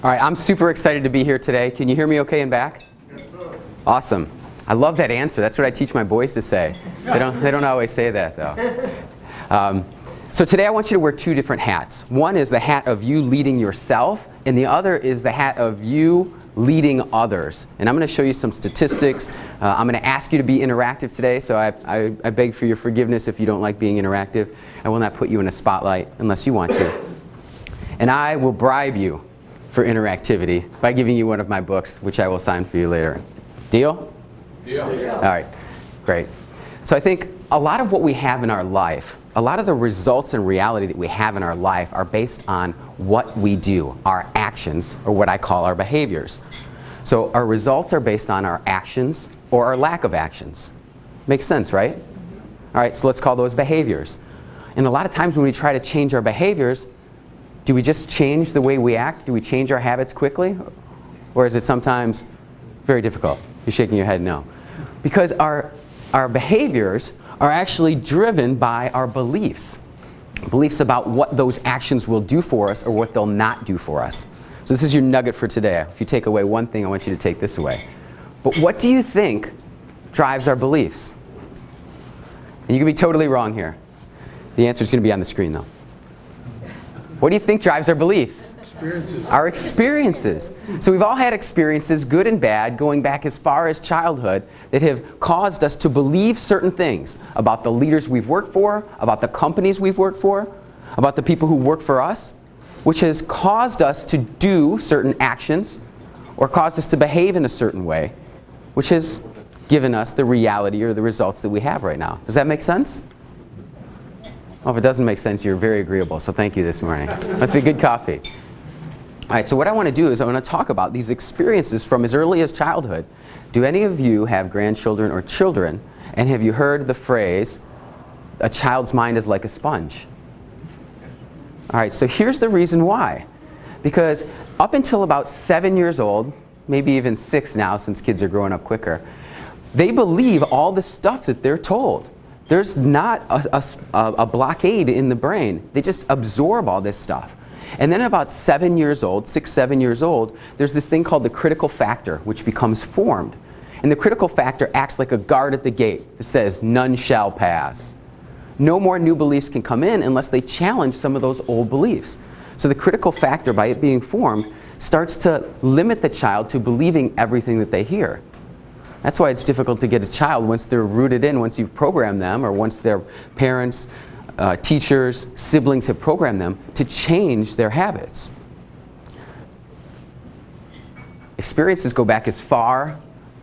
All right, I'm super excited to be here today. Can you hear me okay in back? Yes, sir. Awesome. I love that answer. That's what I teach my boys to say. They don't always say that, though. So today I want you to wear two different hats. One is the hat of you leading yourself, and the other is the hat of you leading others. And I'm going to show you some statistics. I'm going to ask you to be interactive today, so I beg for your forgiveness if you don't like being interactive. I will not put you in a spotlight unless you want to. And I will bribe you for interactivity by giving you one of my books, which I will sign for you later. Deal? Deal. All right, great. So I think a lot of what we have in our life, a lot of the results and reality that we have in our life are based on what we do, our actions, or what I call our behaviors. So our results are based on our actions or our lack of actions. Makes sense, right? All right, so let's call those behaviors. And a lot of times when we try to change our behaviors, do we just change the way we act? Do we change our habits quickly? Or is it sometimes very difficult? You're shaking your head no. Because our behaviors are actually driven by our beliefs. Beliefs about what those actions will do for us or what they'll not do for us. So this is your nugget for today. If you take away one thing, I want you to take this away. But what do you think drives our beliefs? And you can be totally wrong here. The answer is going to be on the screen, though. What do you think drives our beliefs? Experiences. Our experiences. So we've all had experiences, good and bad, going back as far as childhood, that have caused us to believe certain things about the leaders we've worked for, about the companies we've worked for, about the people who work for us, which has caused us to do certain actions or caused us to behave in a certain way, which has given us the reality or the results that we have right now. Does that make sense? Well, if it doesn't make sense, you're very agreeable, so thank you this morning. Must be good coffee. All right, so what I want to do is I want to talk about these experiences from as early as childhood. Do any of you have grandchildren or children, and have you heard the phrase, a child's mind is like a sponge? All right, so here's the reason why. Because up until about 7 years old, maybe even 6 now since kids are growing up quicker, they believe all the stuff that they're told. There's not a blockade in the brain. They just absorb all this stuff. And then at about 7 years old, 6, 7 years old, there's this thing called the critical factor, which becomes formed. And the critical factor acts like a guard at the gate that says, none shall pass. No more new beliefs can come in unless they challenge some of those old beliefs. So the critical factor, by it being formed, starts to limit the child to believing everything that they hear. That's why it's difficult to get a child once they're rooted in, once you've programmed them, or once their parents, teachers, siblings have programmed them to change their habits. Experiences go back as far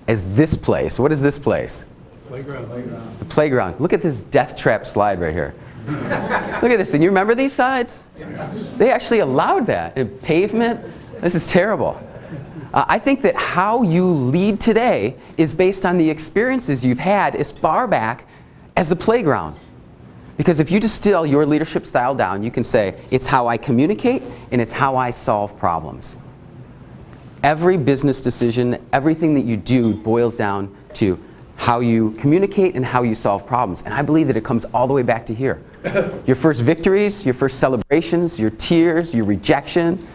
as this place. What is this place? Playground. The playground. Look at this death trap slide right here. Look at this. And you remember these slides? They actually allowed that. And pavement. This is terrible. I think that how you lead today is based on the experiences you've had as far back as the playground. Because if you distill your leadership style down, you can say, it's how I communicate and it's how I solve problems. Every business decision, everything that you do boils down to how you communicate and how you solve problems. And I believe that it comes all the way back to here. Your first victories, your first celebrations, your tears, your rejection,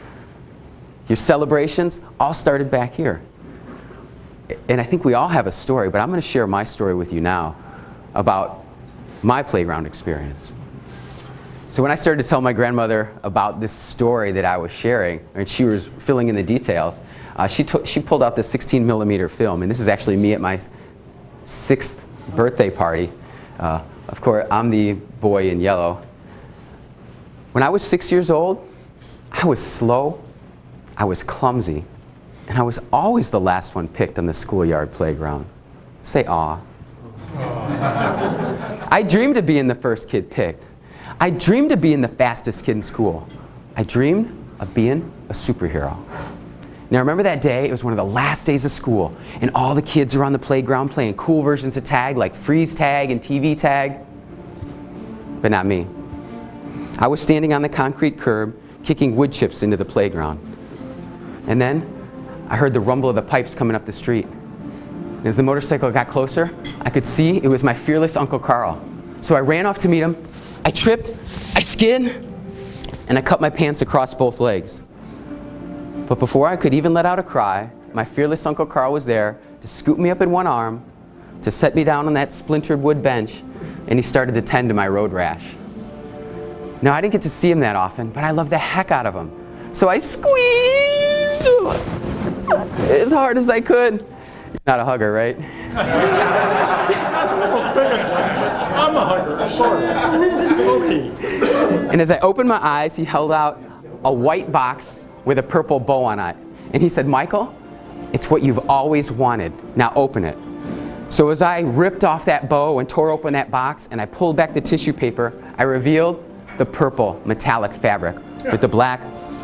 your celebrations, all started back here. And I think we all have a story, but I'm going to share my story with you now about my playground experience. So when I started to tell my grandmother about this story that I was sharing, and she was filling in the details, she pulled out this 16mm film, and this is actually me at my 6th birthday party. Of course, I'm the boy in yellow. When I was 6 years old, I was slow, I was clumsy, and I was always the last one picked on the schoolyard playground. Say aw. I dreamed of being the first kid picked. I dreamed of being the fastest kid in school. I dreamed of being a superhero. Now remember that day? It was one of the last days of school, and all the kids are on the playground playing cool versions of tag like freeze tag and TV tag. But not me. I was standing on the concrete curb, kicking wood chips into the playground. And then I heard the rumble of the pipes coming up the street. And as the motorcycle got closer, I could see it was my fearless Uncle Carl. So I ran off to meet him. I tripped, I skid, and I cut my pants across both legs. But before I could even let out a cry, my fearless Uncle Carl was there to scoop me up in one arm, to set me down on that splintered wood bench, and he started to tend to my road rash. Now, I didn't get to see him that often, but I loved the heck out of him. So I squeezed as hard as I could. You're not a hugger, right? I'm a hugger, sorry. Okay. And as I opened my eyes, he held out a white box with a purple bow on it. And he said, "Michael, it's what you've always wanted. Now open it." So as I ripped off that bow and tore open that box and I pulled back the tissue paper, I revealed the purple metallic fabric with the black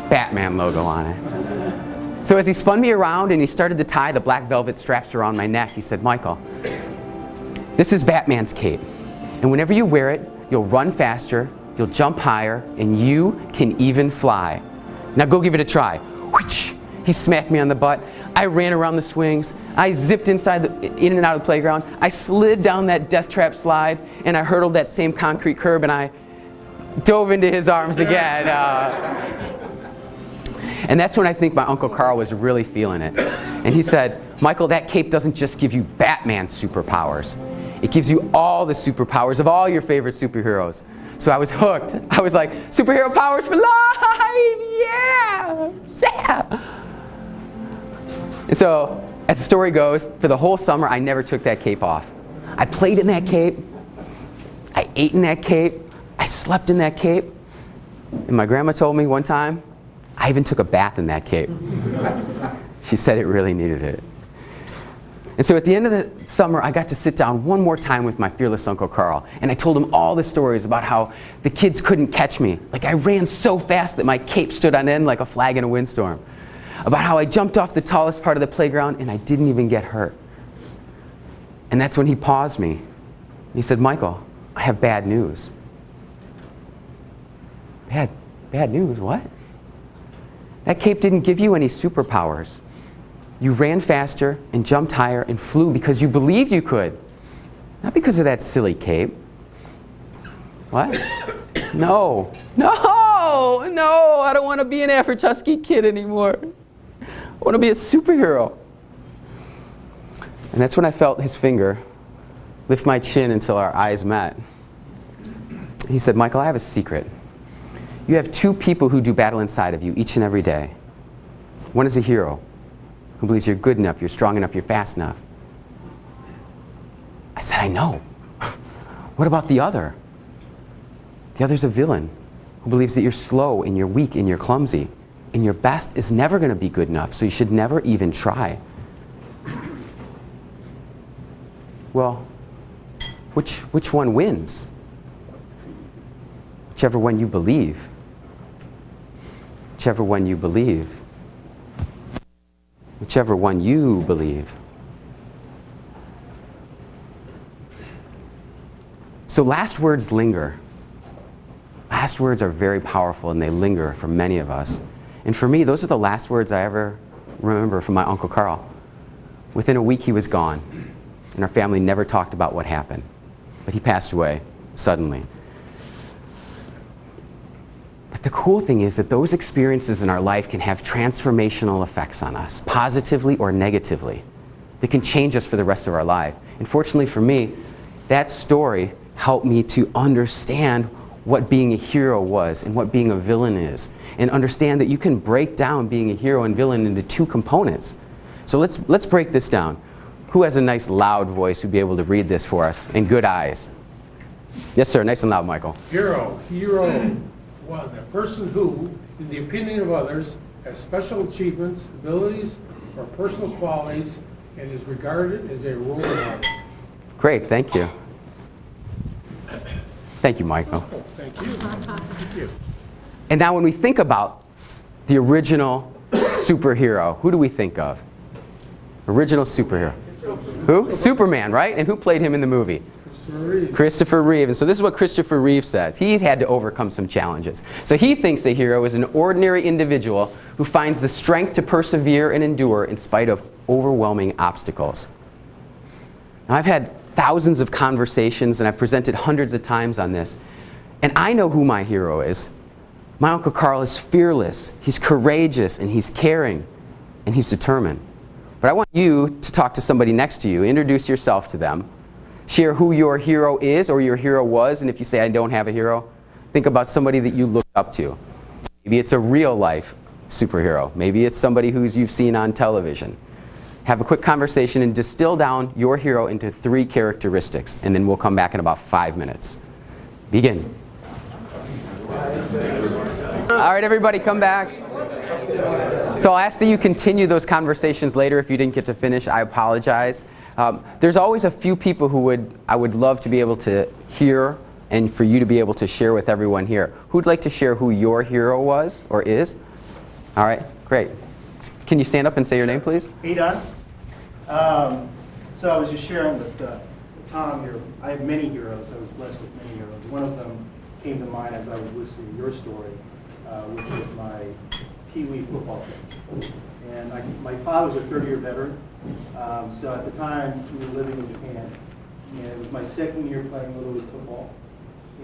Batman logo on it. So as he spun me around and he started to tie the black velvet straps around my neck, he said, "Michael, this is Batman's cape. And whenever you wear it, you'll run faster, you'll jump higher, and you can even fly. Now go give it a try." Whoosh! He smacked me on the butt. I ran around the swings. I zipped in and out of the playground. I slid down that death trap slide, and I hurdled that same concrete curb, and I dove into his arms again. And that's when I think my Uncle Carl was really feeling it. And he said, "Michael, that cape doesn't just give you Batman superpowers. It gives you all the superpowers of all your favorite superheroes." So I was hooked. I was like, superhero powers for life, yeah, yeah. And so, as the story goes, for the whole summer, I never took that cape off. I played in that cape. I ate in that cape. I slept in that cape. And my grandma told me one time, I even took a bath in that cape. She said it really needed it. And so at the end of the summer, I got to sit down one more time with my fearless Uncle Carl. And I told him all the stories about how the kids couldn't catch me. Like I ran so fast that my cape stood on end like a flag in a windstorm. About how I jumped off the tallest part of the playground and I didn't even get hurt. And that's when he paused me. He said, "Michael, I have bad news." Bad news, what? That cape didn't give you any superpowers. You ran faster and jumped higher and flew because you believed you could. Not because of that silly cape. What? No, I don't want to be an average husky kid anymore. I want to be a superhero. And that's when I felt his finger lift my chin until our eyes met. He said, "Michael, I have a secret. You have two people who do battle inside of you each and every day. One is a hero who believes you're good enough, you're strong enough, you're fast enough." I said, "I know." "What about the other?" "The other's a villain who believes that you're slow and you're weak and you're clumsy. And your best is never going to be good enough, so you should never even try." Well, which one wins? Whichever one you believe. Whichever one you believe. Whichever one you believe. So last words linger. Last words are very powerful and they linger for many of us. And for me, those are the last words I ever remember from my Uncle Carl. Within a week, he was gone, and our family never talked about what happened. But he passed away suddenly. But the cool thing is that those experiences in our life can have transformational effects on us, positively or negatively. They can change us for the rest of our life. And fortunately for me, that story helped me to understand what being a hero was and what being a villain is, and understand that you can break down being a hero and villain into two components. So let's break this down. Who has a nice loud voice who'd be able to read this for us, and good eyes? Yes, sir, nice and loud, Michael. Hero. One, a person who, in the opinion of others, has special achievements, abilities, or personal qualities, and is regarded as a role model. Great, thank you. Thank you, Michael. Oh, thank you. Thank you. And now when we think about the original superhero, who do we think of? Original superhero. Who? Superman, right? And who played him in the movie? Christopher Reeve. And so this is what Christopher Reeve says. He had to overcome some challenges. So he thinks a hero is an ordinary individual who finds the strength to persevere and endure in spite of overwhelming obstacles. Now, I've had thousands of conversations and I've presented hundreds of times on this. And I know who my hero is. My Uncle Carl is fearless, he's courageous, and he's caring, and he's determined. But I want you to talk to somebody next to you, introduce yourself to them, share who your hero is or your hero was, and if you say, I don't have a hero, think about somebody that you look up to. Maybe it's a real life superhero. Maybe it's somebody you've seen on television. Have a quick conversation and distill down your hero into 3 characteristics, and then we'll come back in about 5 minutes. Begin. All right, everybody, come back. So I'll ask that you continue those conversations later. If you didn't get to finish, I apologize. There's always a few people I would love to be able to hear and for you to be able to share with everyone here. Who'd like to share who your hero was or is? All right, great. Can you stand up and say your name, please? Hey, Don. So I was just sharing with Tom here. I have many heroes. I was blessed with many heroes. One of them came to mind as I was listening to your story, which was my Pee Wee football coach. And my father was a 30-year veteran. So at the time, we were living in Japan. And it was my second year playing Little League football.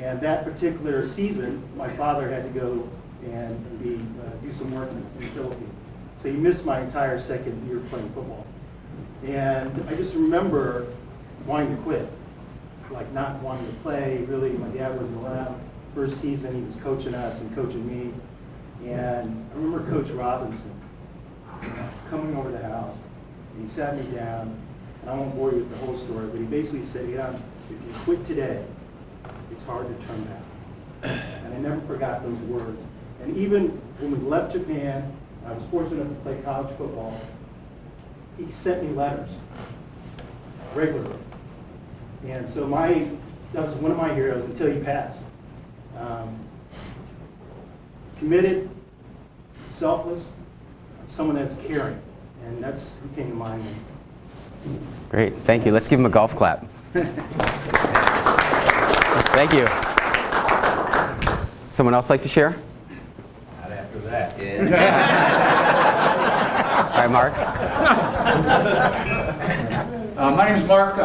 And that particular season, my father had to go and do some work in the Philippines. So he missed my entire second year playing football. And I just remember wanting to quit, like not wanting to play. Really, my dad wasn't around. First season, he was coaching us and coaching me. And I remember Coach Robinson coming over the house. And he sat me down, and I won't bore you with the whole story, but he basically said, yeah, if you quit today, it's hard to turn back. And I never forgot those words. And even when we left Japan, I was fortunate enough to play college football. He sent me letters regularly. And so that was one of my heroes until he passed. Committed, selfless, someone that's caring. And that's who came to mind. Great, thank you. Let's give him a golf clap. Thank you. Someone else like to share? Not after that. All right, Mark. My name is Mark.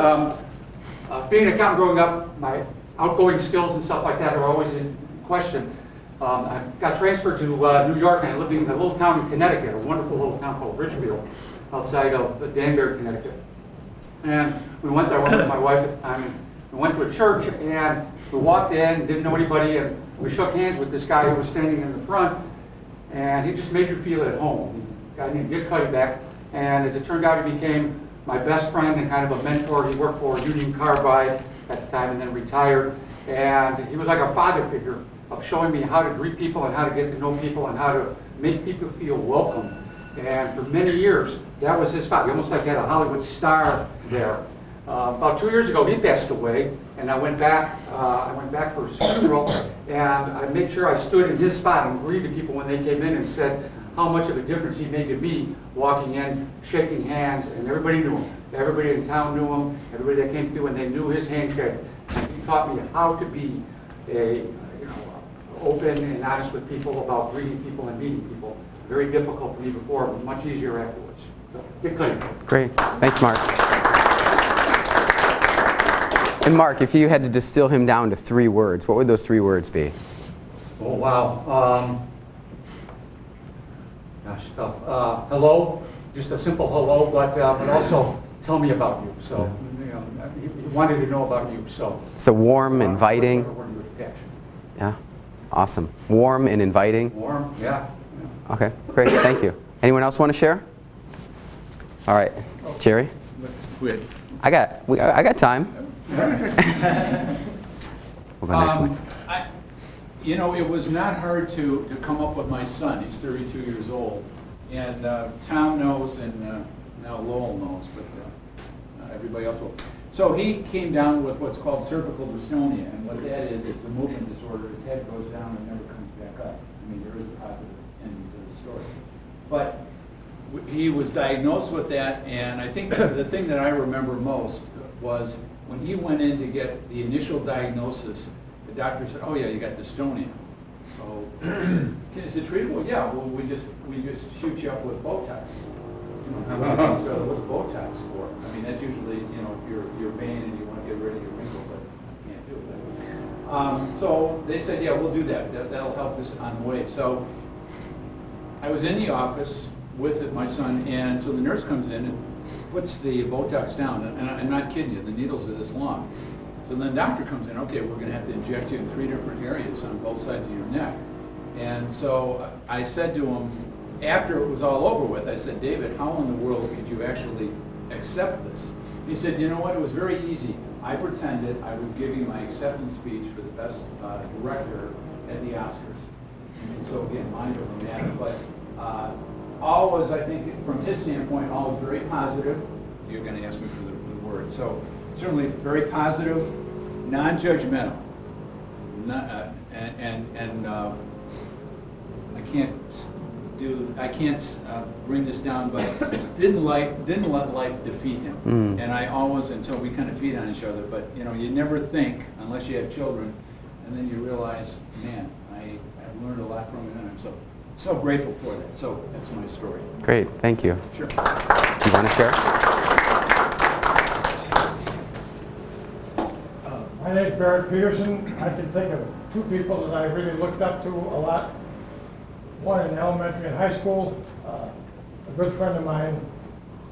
Being an accountant growing up, my outgoing skills and stuff like that are always in question. I got transferred to New York, and I lived in a little town in Connecticut, a wonderful little town called Ridgefield, outside of Danbury, Connecticut. And we went there, I went with my wife at the time, and we went to a church, and we walked in, didn't know anybody, and we shook hands with this guy who was standing in the front, and he just made you feel at home. A guy named Dick Cuddyback, and as it turned out, he became my best friend and kind of a mentor. He worked for Union Carbide at the time and then retired, and he was like a father figure of showing me how to greet people and how to get to know people and how to make people feel welcome. And for many years, that was his spot. He almost like had a Hollywood star there. About 2 years ago, he passed away, and I went back for his funeral, and I made sure I stood in his spot and greeted people when they came in and said how much of a difference he made to me walking in, shaking hands, and everybody knew him. Everybody in town knew him, everybody that came through, and they knew his handshake. And he taught me how to be open and honest with people about greeting people and meeting people. Very difficult for me before, but much easier afterwards. So, get clean. Great. Thanks, Mark. And Mark, if you had to distill him down to 3 words, what would those 3 words be? Oh, wow. Gosh, tough. Hello, just a simple hello, but also tell me about you. So, he wanted to know about you. So warm, inviting. Yeah, awesome. Warm and inviting. Warm, yeah. Okay, great. Thank you. Anyone else want to share? All right, Jerry. I got time. We'll go next one. It was not hard to come up with my son. He's 32 years old. And Tom knows, and now Lowell knows, but everybody else will. So he came down with what's called cervical dystonia. And what that is, it's a movement disorder. His head goes down and never comes back up. I mean, there is a positive ending to the story. But he was diagnosed with that, and I think the thing that I remember most was when he went in to get the initial diagnosis, the doctor said, "Oh yeah, you got dystonia." So, is it treatable? Yeah. Well, we just shoot you up with Botox. So what's Botox for? I mean, that's usually, if you're vain and you want to get rid of your wrinkles, but you can't do that. So they said, yeah, we'll do that. That'll help us on the way. So I was in the office with my son, and so the nurse comes in and puts the Botox down, and I'm not kidding you, the needles are this long. So then the doctor comes in, okay, we're going to have to inject you in 3 different areas on both sides of your neck. And so I said to him, after it was all over with, I said, David, how in the world could you actually accept this? He said, you know what, it was very easy. I pretended I was giving my acceptance speech for the best director at the Oscars. And so again, mine doesn't matter, but all was, I think, from his standpoint, all was very positive. You're going to ask me for the word. So certainly very positive, non-judgmental. I can't bring this down, but didn't let life defeat him. And I always, until we kind of feed on each other, but you know, you never think unless you have children, and then you realize, man, I've learned a lot from him, and I'm so grateful for that. So that's my story. Great, thank you. Sure. Do you want to share? My name is Barrett Peterson. I can think of 2 people that I really looked up to a lot. One in elementary and high school, a good friend of mine.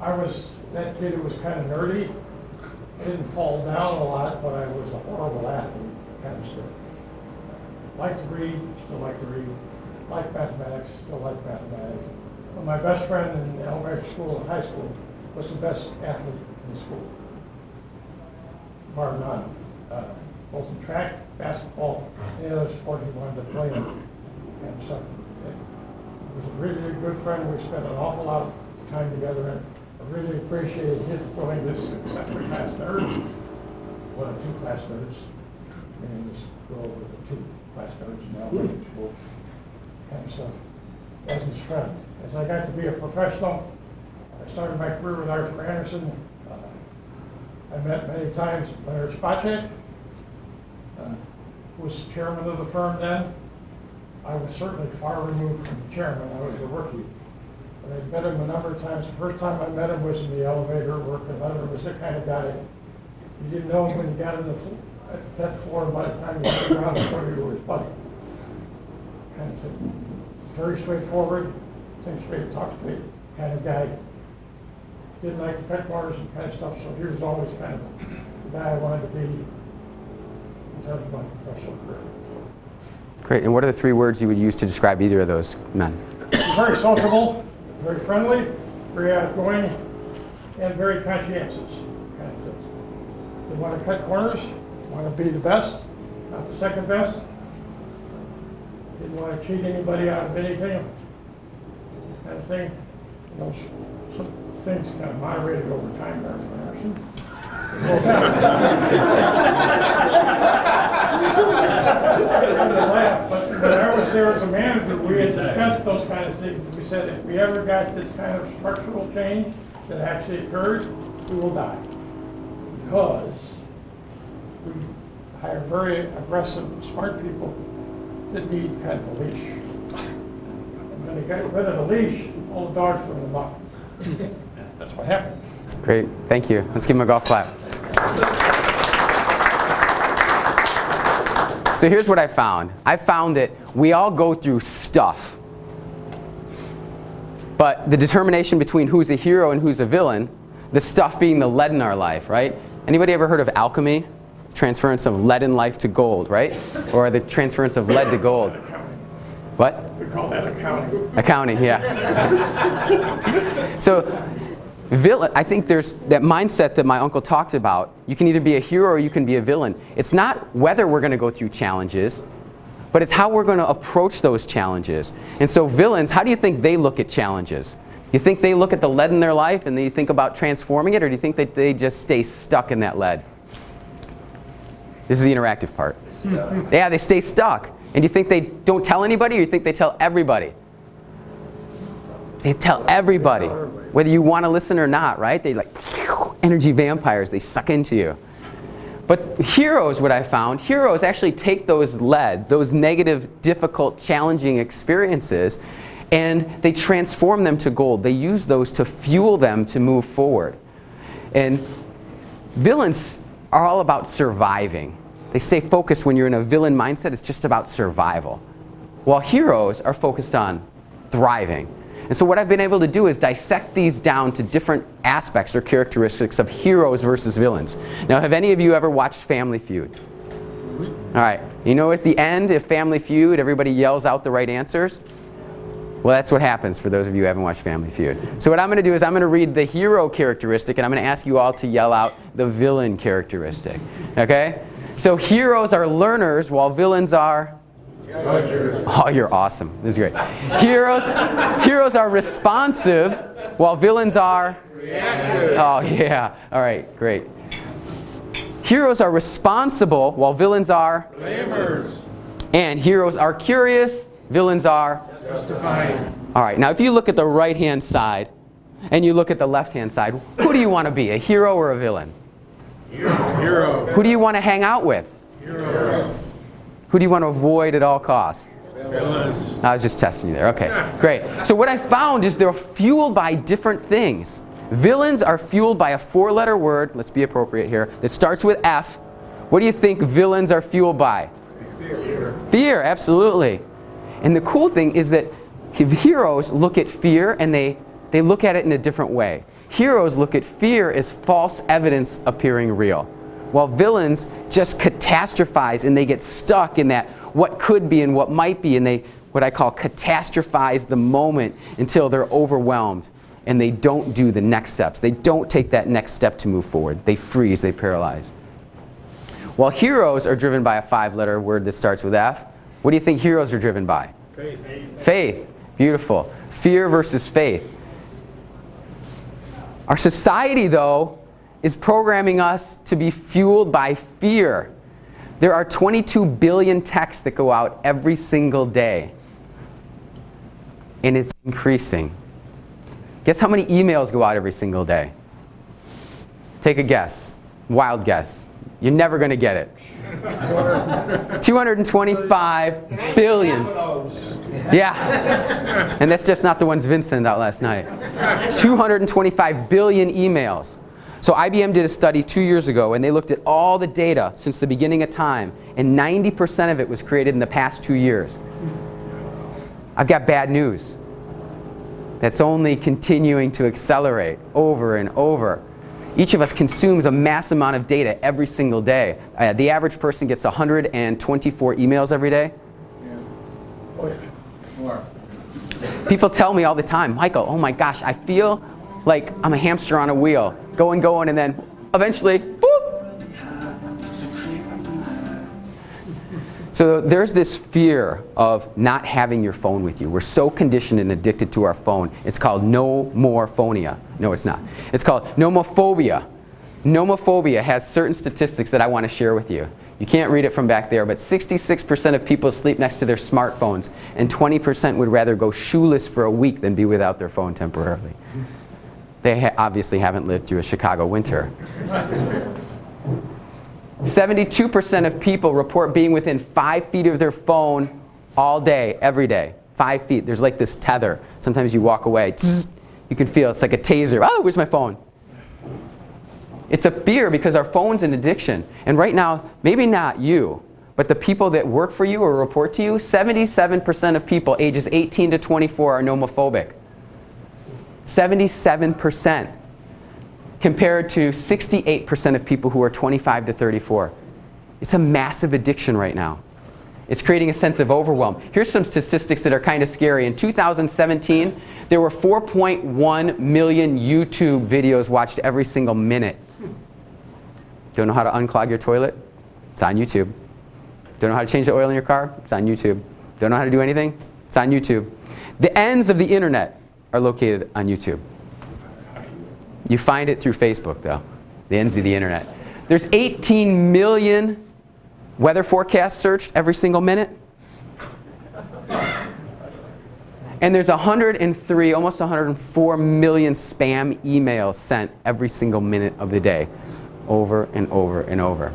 I was that kid who was kind of nerdy. I didn't fall down a lot, but I was a horrible athlete, kind of stuff. Liked to read, still like to read. Liked mathematics, still like mathematics. But my best friend in elementary school and high school was the best athlete in school, bar none. Both in track, basketball, any other sport he wanted to play in, kind of stuff. He was a really, really good friend. We spent an awful lot of time together, and I really appreciated his willingness to accept the class nerds. One of 2 class nerds, and this girl with the 2 class nerds in elementary school, kind of stuff, as his friend. As I got to be a professional, I started my career with Arthur Anderson. I met many times Leonard Spacek, who was chairman of the firm then. I was certainly far removed from the chairman. I was a rookie. But I met him a number of times. The first time I met him was in the elevator working. Leonard was the kind of guy you didn't know him when you got in at the 10th floor, and by the time you got around the corner, you were his buddy. Kind of thing. Very straightforward, think straight, talk straight kind of guy. Didn't like the pet bars and kind of stuff, so he was always kind of the guy I wanted to be in terms of my professional career. Great, and what are the 3 words you would use to describe either of those men? Very sociable, very friendly, very outgoing, and very conscientious kind of thing. Didn't want to cut corners, want to be the best, not the second best. Didn't want to cheat anybody out of anything, kind of thing. You know, some things kind of moderated over time, but when I was there as a manager, we had discussed those kind of things. We said if we ever got this kind of structural change that actually occurs, we will die. Because we hire very aggressive, smart people that need kind of a leash. And when they got rid of the leash, all the dogs were in the muck. That's what happened. Great, thank you. Let's give him a golf clap. So here's what I found. I found that we all go through stuff. But the determination between who's a hero and who's a villain, the stuff being the lead in our life, right? Anybody ever heard of alchemy? Transference of lead in life to gold, right? Or the transference of lead to gold. What? We call that accounting. Accounting, yeah. So, villain, I think there's that mindset that my uncle talked about. You can either be a hero or you can be a villain. It's not whether we're going to go through challenges, but it's how we're going to approach those challenges. And so villains, how do you think they look at challenges? You think they look at the lead in their life and they think about transforming it, or do you think that they just stay stuck in that lead? This is the interactive part. Yeah, they stay stuck. And do you think they don't tell anybody, or you think they tell everybody? They tell everybody, whether you want to listen or not, right? They like energy vampires, they suck into you. But heroes, what I found, heroes actually take those lead, those negative, difficult, challenging experiences, and they transform them to gold. They use those to fuel them to move forward. And villains are all about surviving. They stay focused when you're in a villain mindset. It's just about survival. While heroes are focused on thriving. And so what I've been able to do is dissect these down to different aspects or characteristics of heroes versus villains. Now, have any of you ever watched Family Feud? All right. You know at the end, if Family Feud, everybody yells out the right answers? Well, that's what happens for those of you who haven't watched Family Feud. So what I'm going to do is I'm going to read the hero characteristic, and I'm going to ask you all to yell out the villain characteristic. Okay? So heroes are learners, while villains are? Judges. Oh, you're awesome. This is great. Heroes are responsive, while villains are? Reactive. Oh, yeah. All right, great. Heroes are responsible, while villains are? Blamers. And heroes are curious, villains are? Justifying. All right, now if you look at the right-hand side and you look at the left-hand side, who do you want to be, a hero or a villain? Hero. Who do you want to hang out with? Heroes. Who do you want to avoid at all costs? Villains. I was just testing you there. Okay, great. So what I found is they're fueled by different things. Villains are fueled by a 4-letter word, let's be appropriate here, that starts with F. What do you think villains are fueled by? Fear. Fear, absolutely. And the cool thing is that heroes look at fear and they look at it in a different way. Heroes look at fear as false evidence appearing real, while villains just catastrophize and they get stuck in that what could be and what might be, and they, what I call, catastrophize the moment until they're overwhelmed and they don't do the next steps. They don't take that next step to move forward. They freeze, they paralyze. While heroes are driven by a 5-letter word that starts with F, what do you think heroes are driven by? Faith. Faith. Beautiful. Fear versus faith. Our society, though, is programming us to be fueled by fear. There are 22 billion texts that go out every single day. And it's increasing. Guess how many emails go out every single day? Take a guess. Wild guess. You're never going to get it. 225 billion. Yeah. And that's just not the ones Vince sent out last night. 225 billion emails. So IBM did a study 2 years ago, and they looked at all the data since the beginning of time, and 90% of it was created in the past 2 years. I've got bad news. That's only continuing to accelerate over and over. Each of us consumes a mass amount of data every single day. The average person gets 124 emails every day. More. People tell me all the time, Michael, oh my gosh, I feel like I'm a hamster on a wheel, going, and then eventually, boop. So there's this fear of not having your phone with you. We're so conditioned and addicted to our phone. It's called nomophonia. No, it's not. It's called nomophobia. Nomophobia has certain statistics that I want to share with you. You can't read it from back there, but 66% of people sleep next to their smartphones, and 20% would rather go shoeless for a week than be without their phone temporarily. They obviously haven't lived through a Chicago winter. 72% of people report being within 5 feet of their phone all day, every day. 5 feet. There's like this tether. Sometimes you walk away. Tss, you can feel it's like a taser. Oh, where's my phone? It's a fear because our phone's an addiction. And right now, maybe not you, but the people that work for you or report to you, 77% of people ages 18 to 24 are nomophobic. 77%. Compared to 68% of people who are 25 to 34. It's a massive addiction right now. It's creating a sense of overwhelm. Here's some statistics that are kind of scary. In 2017, there were 4.1 million YouTube videos watched every single minute. Don't know how to unclog your toilet? It's on YouTube. Don't know how to change the oil in your car? It's on YouTube. Don't know how to do anything? It's on YouTube. The ends of the internet are located on YouTube. You find it through Facebook, though, the ends of the internet. There's 18 million weather forecasts searched every single minute. And there's 103, almost 104 million spam emails sent every single minute of the day, over and over and over.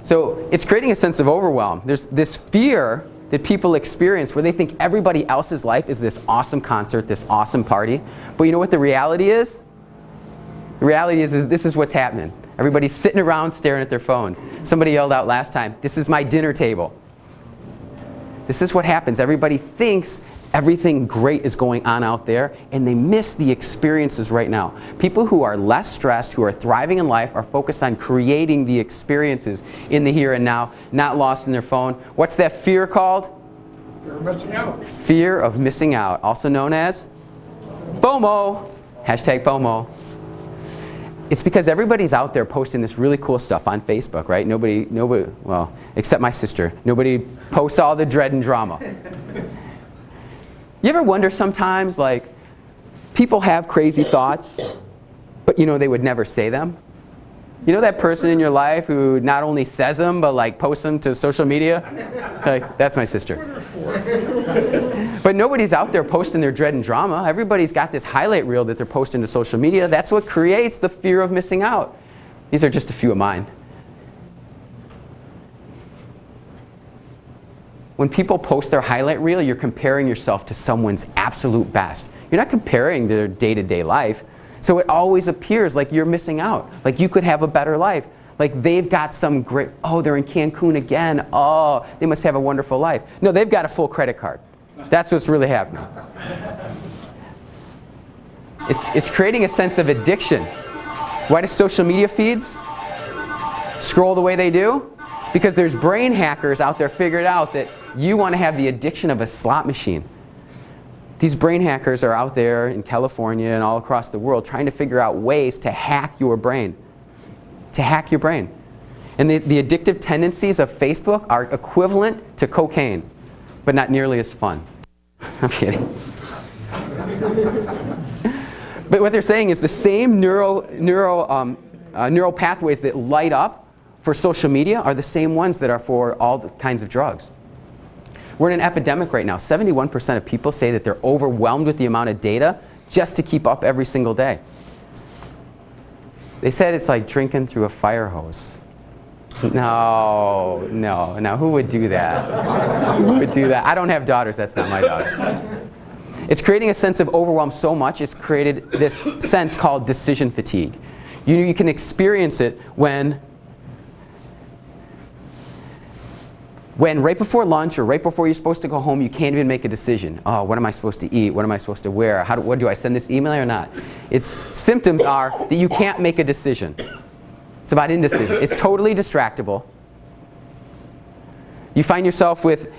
So it's creating a sense of overwhelm. There's this fear that people experience where they think everybody else's life is this awesome concert, this awesome party. But you know what the reality is? The reality is that this is what's happening. Everybody's sitting around staring at their phones. Somebody yelled out last time, "This is my dinner table." This is what happens. Everybody thinks everything great is going on out there, and they miss the experiences right now. People who are less stressed, who are thriving in life, are focused on creating the experiences in the here and now, not lost in their phone. What's that fear called? You're missing out. Fear of missing out, also known as FOMO. Hashtag FOMO. It's because everybody's out there posting this really cool stuff on Facebook, right? Nobody, well, except my sister. Nobody posts all the dread and drama. You ever wonder sometimes, like, people have crazy thoughts, but you know they would never say them? You know that person in your life who not only says them, but like posts them to social media? Like, that's my sister. But nobody's out there posting their dread and drama. Everybody's got this highlight reel that they're posting to social media. That's what creates the fear of missing out. These are just a few of mine. When people post their highlight reel, you're comparing yourself to someone's absolute best. You're not comparing their day-to-day life. So it always appears like you're missing out. Like you could have a better life. Like they've got some great, oh, they're in Cancun again. Oh, they must have a wonderful life. No, they've got a full credit card. That's what's really happening. It's creating a sense of addiction. Why do social media feeds scroll the way they do? Because there's brain hackers out there figured out that you want to have the addiction of a slot machine. These brain hackers are out there in California and all across the world trying to figure out ways to hack your brain. To hack your brain. And the addictive tendencies of Facebook are equivalent to cocaine, but not nearly as fun. I'm kidding. But what they're saying is the same neural pathways that light up for social media are the same ones that are for all the kinds of drugs. We're in an epidemic right now. 71% of people say that they're overwhelmed with the amount of data just to keep up every single day. They said it's like drinking through a fire hose. No, who would do that? Who would do that? I don't have daughters, that's not my daughter. It's creating a sense of overwhelm so much, it's created this sense called decision fatigue. You can experience it when right before lunch or right before you're supposed to go home, you can't even make a decision. Oh, what am I supposed to eat? What am I supposed to wear? What do I send this email or not? Its symptoms are that you can't make a decision. It's about indecision. It's totally distractible. You find yourself with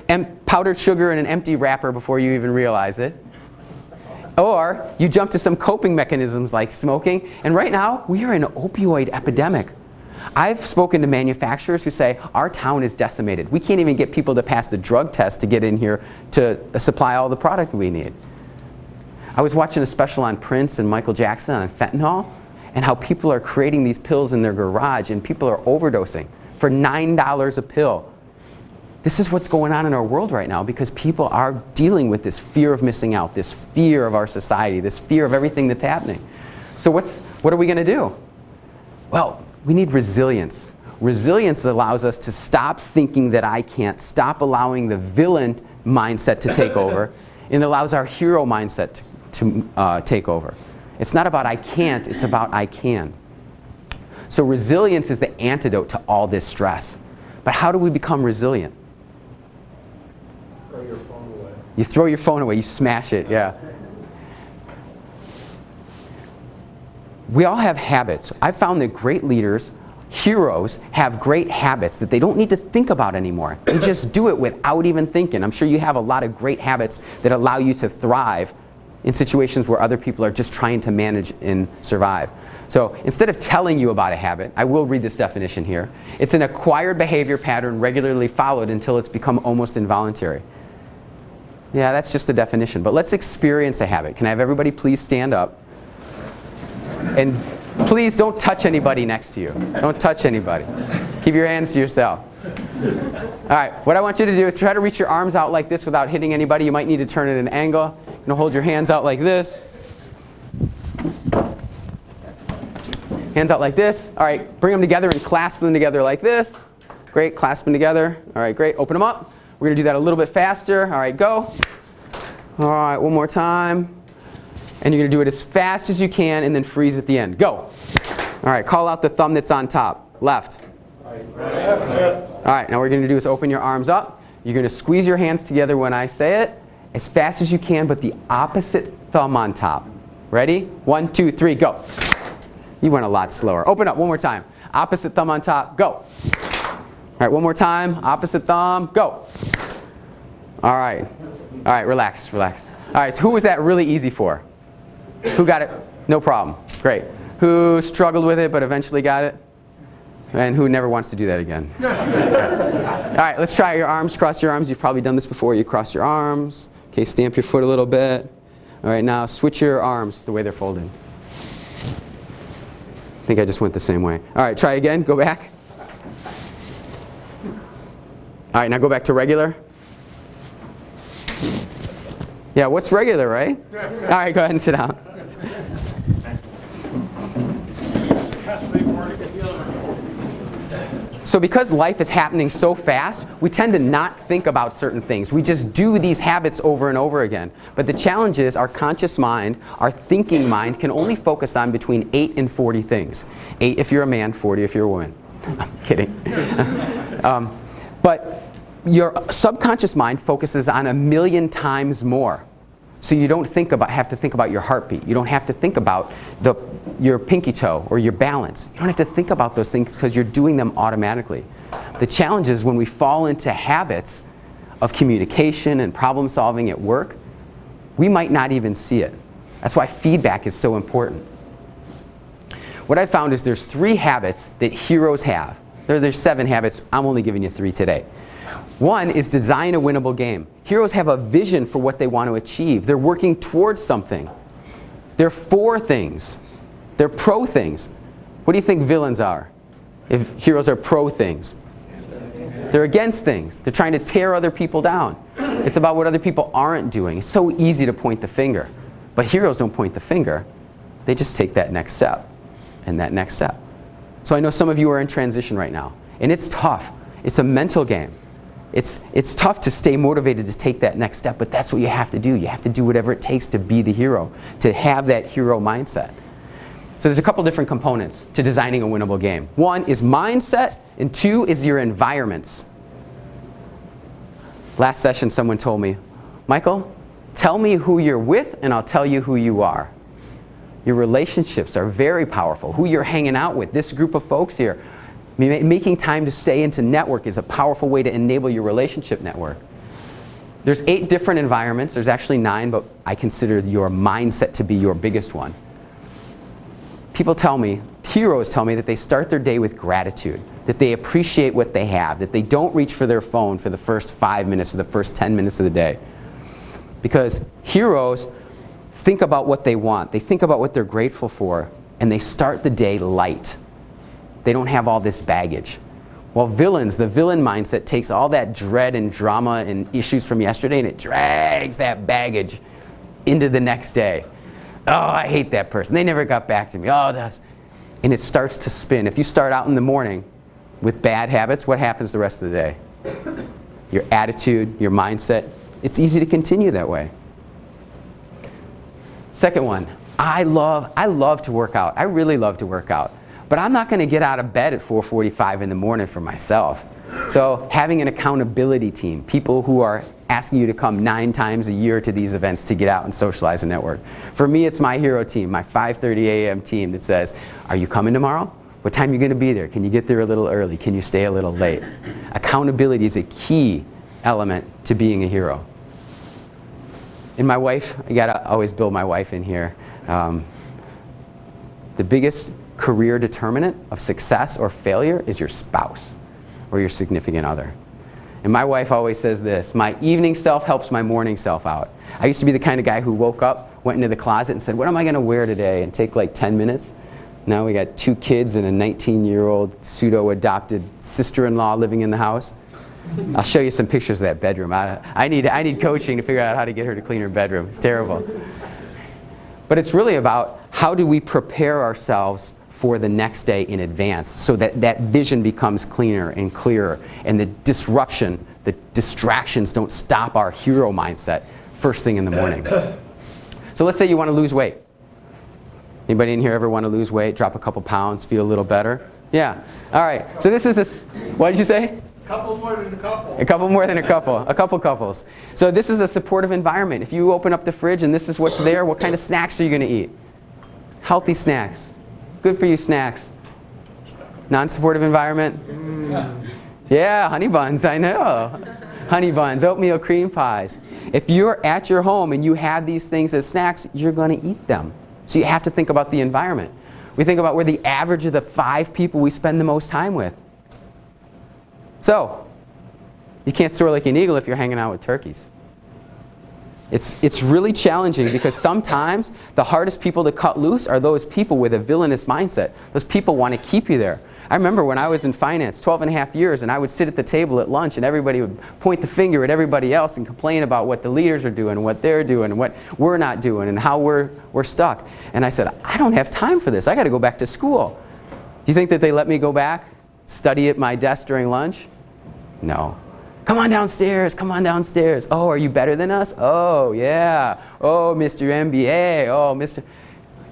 powdered sugar in an empty wrapper before you even realize it. Or you jump to some coping mechanisms like smoking. And right now, we are in an opioid epidemic. I've spoken to manufacturers who say, our town is decimated. We can't even get people to pass the drug test to get in here to supply all the product we need. I was watching a special on Prince and Michael Jackson on fentanyl and how people are creating these pills in their garage and people are overdosing for $9 a pill. This is what's going on in our world right now because people are dealing with this fear of missing out, this fear of our society, this fear of everything that's happening. So what are we going to do? Well, we need resilience. Resilience allows us to stop thinking that I can't, stop allowing the villain mindset to take over, and it allows our hero mindset to take over. It's not about I can't, it's about I can. So resilience is the antidote to all this stress. But how do we become resilient? Throw your phone away. You throw your phone away, you smash it, yeah. We all have habits. I've found that great leaders, heroes, have great habits that they don't need to think about anymore. They just do it without even thinking. I'm sure you have a lot of great habits that allow you to thrive in situations where other people are just trying to manage and survive. So instead of telling you about a habit, I will read this definition here. It's an acquired behavior pattern regularly followed until it's become almost involuntary. Yeah, that's just the definition. But let's experience a habit. Can I have everybody please stand up? And please don't touch anybody next to you. Don't touch anybody. Keep your hands to yourself. All right, what I want you to do is try to reach your arms out like this without hitting anybody. You might need to turn it at an angle. You're going to hold your hands out like this. Hands out like this. All right, bring them together and clasp them together like this. Great, clasp them together. All right, great, open them up. We're going to do that a little bit faster. All right, go. All right, one more time. And you're going to do it as fast as you can and then freeze at the end. Go. All right, call out the thumb that's on top. Left. All right, now what we're going to do is open your arms up. You're going to squeeze your hands together when I say it, as fast as you can, but the opposite thumb on top. Ready? 1, 2, 3, go. You went a lot slower. Open up one more time. Opposite thumb on top, go. All right, one more time. Opposite thumb, go. All right. All right, relax, relax. All right, so who was that really easy for? Who got it? No problem. Great. Who struggled with it but eventually got it? And who never wants to do that again? All right, let's try your arms. Cross your arms. You've probably done this before. You cross your arms. Okay, stamp your foot a little bit. All right, now switch your arms the way they're folded. I think I just went the same way. All right, try again. Go back. All right, now go back to regular. Yeah, what's regular, right? All right, go ahead and sit down. So because life is happening so fast, we tend to not think about certain things. We just do these habits over and over again. But the challenge is our conscious mind, our thinking mind, can only focus on between 8 and 40 things. 8 if you're a man, 40 if you're a woman. I'm kidding. But your subconscious mind focuses on 1,000,000 times more. So you don't have to think about your heartbeat. You don't have to think about your pinky toe or your balance. You don't have to think about those things because you're doing them automatically. The challenge is when we fall into habits of communication and problem solving at work, we might not even see it. That's why feedback is so important. What I found is there's 3 habits that heroes have. There's 7 habits. I'm only giving you 3 today. One is design a winnable game. Heroes have a vision for what they want to achieve. They're working towards something. They're for things. They're pro things. What do you think villains are if heroes are pro things? They're against things. They're trying to tear other people down. It's about what other people aren't doing. It's so easy to point the finger. But heroes don't point the finger. They just take that next step and that next step. So I know some of you are in transition right now. And it's tough. It's a mental game. It's tough to stay motivated to take that next step, but that's what you have to do. You have to do whatever it takes to be the hero, to have that hero mindset. So there's a couple different components to designing a winnable game. 1 is mindset, and 2 is your environments. Last session someone told me, Michael, tell me who you're with and I'll tell you who you are. Your relationships are very powerful. Who you're hanging out with, this group of folks here. Making time to stay and to network is a powerful way to enable your relationship network. There's 8 different environments. There's actually 9, but I consider your mindset to be your biggest one. People tell me, heroes tell me that they start their day with gratitude, that they appreciate what they have, that they don't reach for their phone for the first 5 minutes or the first 10 minutes of the day. Because heroes think about what they want, they think about what they're grateful for, and they start the day light. They don't have all this baggage. While villains, the villain mindset takes all that dread and drama and issues from yesterday and it drags that baggage into the next day. Oh, I hate that person. They never got back to me. Oh, that's... And it starts to spin. If you start out in the morning with bad habits, what happens the rest of the day? Your attitude, your mindset, it's easy to continue that way. Second one, I love to work out. I really love to work out. But I'm not going to get out of bed at 4:45 in the morning for myself. So having an accountability team, people who are asking you to come 9 times a year to these events to get out and socialize and network. For me, it's my hero team, my 5:30 a.m. team that says, are you coming tomorrow? What time are you going to be there? Can you get there a little early? Can you stay a little late? Accountability is a key element to being a hero. And my wife, I got to always build my wife in here. The biggest career determinant of success or failure is your spouse or your significant other. And my wife always says this, my evening self helps my morning self out. I used to be the kind of guy who woke up, went into the closet and said, what am I going to wear today? And take like 10 minutes. Now we got 2 kids and a 19-year-old pseudo-adopted sister-in-law living in the house. I'll show you some pictures of that bedroom. I need coaching to figure out how to get her to clean her bedroom. It's terrible. But it's really about how do we prepare ourselves for the next day in advance so that that vision becomes cleaner and clearer and the disruption, the distractions don't stop our hero mindset first thing in the morning. So let's say you want to lose weight. Anybody in here ever want to lose weight, drop a couple pounds, feel a little better? Yeah. All right. So this is what did you say? A couple more than a couple. A couple more than a couple. A couple couples. So this is a supportive environment. If you open up the fridge and this is what's there, what kind of snacks are you going to eat? Healthy snacks. Good for you snacks. Non-supportive environment? Yeah, honey buns, I know. Honey buns, oatmeal cream pies. If you're at your home and you have these things as snacks, you're going to eat them. So you have to think about the environment. We think about we're the average of the 5 people we spend the most time with. So, you can't soar like an eagle if you're hanging out with turkeys. It's really challenging because sometimes the hardest people to cut loose are those people with a villainous mindset. Those people want to keep you there. I remember when I was in finance, 12 and a half years, and I would sit at the table at lunch and everybody would point the finger at everybody else and complain about what the leaders are doing, what they're doing, and what we're not doing, and how we're stuck. And I said, I don't have time for this. I got to go back to school. Do you think that they let me go back, study at my desk during lunch? No. Come on downstairs, come on downstairs. Oh, are you better than us? Oh, yeah. Oh, Mr. M.B.A. Oh, Mr.